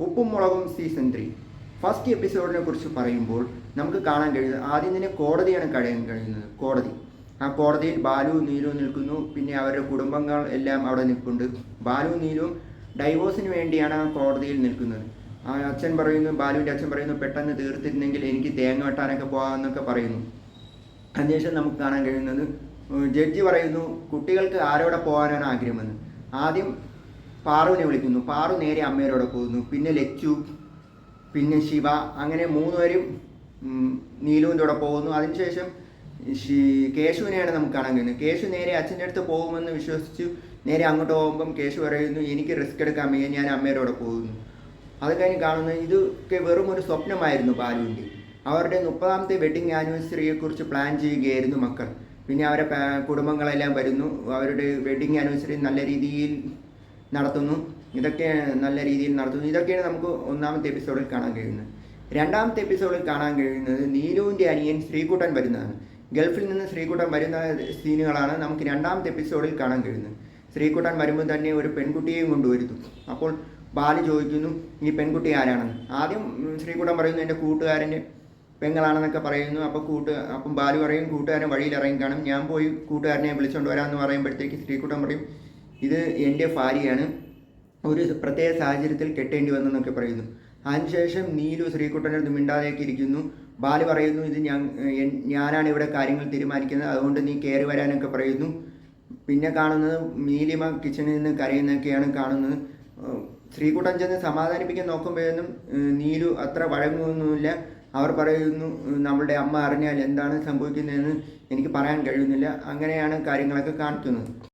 ഉപ്പും മുളകും season 3 first എപ്പിസോഡിനെ കുറിച്ച് പറയുമ്പോൾ നമുക്ക് കാണാൻ കഴിയുന്നത് ആദ്യം തന്നെ കോടതിയാണ് കഴിയുന്നത്. കോടതി, ആ കോടതിയിൽ ബാലു നീലു നിൽക്കുന്നു. പിന്നെ അവരുടെ കുടുംബങ്ങൾ എല്ലാം അവിടെ നിൽക്കുന്നുണ്ട്. ബാലു നീലും ഡൈവോഴ്സിന് വേണ്ടിയാണ് ആ കോടതിയിൽ നിൽക്കുന്നത്. ആ അച്ഛൻ പറയുന്നു, ബാലുവിൻ്റെ അച്ഛൻ പറയുന്നു, പെട്ടെന്ന് തീർത്തിരുന്നെങ്കിൽ എനിക്ക് തേങ്ങ വെട്ടാനൊക്കെ പോകാമെന്നൊക്കെ പറയുന്നു. അതിനുശേഷം നമുക്ക് കാണാൻ കഴിയുന്നത് ജഡ്ജി പറയുന്നു കുട്ടികൾക്ക് ആരോടെ പോകാനാണ് ആഗ്രഹമെന്ന്. ആദ്യം പാറുവിനെ വിളിക്കുന്നു. പാറു നേരെ അമ്മയോടെ പോകുന്നു. പിന്നെ ലച്ചു, പിന്നെ ശിവ, അങ്ങനെ മൂന്നുപേരും നീലുവിൻ്റെ കൂടെ പോകുന്നു. അതിനുശേഷം കേശുവിനെയാണ് നമുക്ക് കാണാൻ കഴിയുന്നത്. കേശു നേരെ അച്ഛൻ്റെ അടുത്ത് പോകുമെന്ന് വിശ്വസിച്ചു നേരെ അങ്ങോട്ട് പോകുമ്പം കേശു പറയുന്നു എനിക്ക് റിസ്ക് എടുക്കാൻ വയ്യ, ഞാൻ അമ്മയോടെ പോകുന്നു. അത് കഴിഞ്ഞ് കാണുന്നത് ഇതൊക്കെ വെറും ഒരു സ്വപ്നമായിരുന്നു ബാലുവിൻ്റെ. അവരുടെ 30ാമത്തെ വെഡിങ് ആനിവേഴ്സറിയെക്കുറിച്ച് പ്ലാൻ ചെയ്യുകയായിരുന്നു മക്കൾ. പിന്നെ അവരെ കുടുംബങ്ങളെല്ലാം വരുന്നു. അവരുടെ വെഡിങ് ആനിവേഴ്സറി നല്ല രീതിയിൽ നടത്തുന്നു. ഇതൊക്കെയാണ് നമുക്ക് 1ാമത്തെ എപ്പിസോഡിൽ കാണാൻ കഴിയുന്നത്. 2ാമത്തെ എപ്പിസോഡിൽ കാണാൻ കഴിയുന്നത് നീലുവിൻ്റെ അനിയൻ ശ്രീകുട്ടൻ വരുന്നതാണ്. ഗൾഫിൽ നിന്ന് ശ്രീകുട്ടൻ വരുന്ന സീനുകളാണ് നമുക്ക് 2ാമത്തെ എപ്പിസോഡിൽ കാണാൻ കഴിയുന്നത്. ശ്രീകുട്ടൻ വരുമ്പോൾ തന്നെ ഒരു പെൺകുട്ടിയെയും കൊണ്ടുവരുന്നു. അപ്പോൾ ബാലു ചോദിക്കുന്നു ഈ പെൺകുട്ടി ആരാണെന്ന്. ആദ്യം ശ്രീകുട്ടൻ പറയുന്നു എൻ്റെ കൂട്ടുകാരൻ്റെ പെങ്ങളാണെന്നൊക്കെ പറയുന്നു. അപ്പം ബാലു പറയും കൂട്ടുകാരൻ വഴിയിൽ ഇറങ്ങി കാണും, ഞാൻ പോയി കൂട്ടുകാരനെ വിളിച്ചുകൊണ്ട് വരാമെന്ന് പറയുമ്പോഴത്തേക്ക് ശ്രീകുട്ടൻ പറയും ഇത് എൻ്റെ ഭാര്യയാണ്, ഒരു പ്രത്യേക സാഹചര്യത്തിൽ കെട്ടേണ്ടി വന്നെന്നൊക്കെ പറയുന്നു. അതിനുശേഷം നീലു ശ്രീകുട്ടൻ്റെ അടുത്ത് മിണ്ടാതേക്ക് ഇരിക്കുന്നു. ബാലു പറയുന്നു ഇത് ഞാനാണ് ഇവിടെ കാര്യങ്ങൾ തീരുമാനിക്കുന്നത്, അതുകൊണ്ട് നീ കയറി വരാനൊക്കെ പറയുന്നു. പിന്നെ കാണുന്നത് നീലിമ കിച്ചണിൽ നിന്ന് കരയുന്നൊക്കെയാണ് കാണുന്നത്. ശ്രീകുട്ടൻ ചെന്ന് സമാധാനിപ്പിക്കാൻ നോക്കുമ്പോഴൊന്നും നീലു അത്ര വഴങ്ങുമൊന്നുമില്ല. അവർ പറയുന്നു നമ്മളുടെ അമ്മ അറിഞ്ഞാൽ എന്താണ് സംഭവിക്കുന്നതെന്ന് എനിക്ക് പറയാൻ കഴിയുന്നില്ല. അങ്ങനെയാണ് കാര്യങ്ങളൊക്കെ കാണിക്കുന്നത്.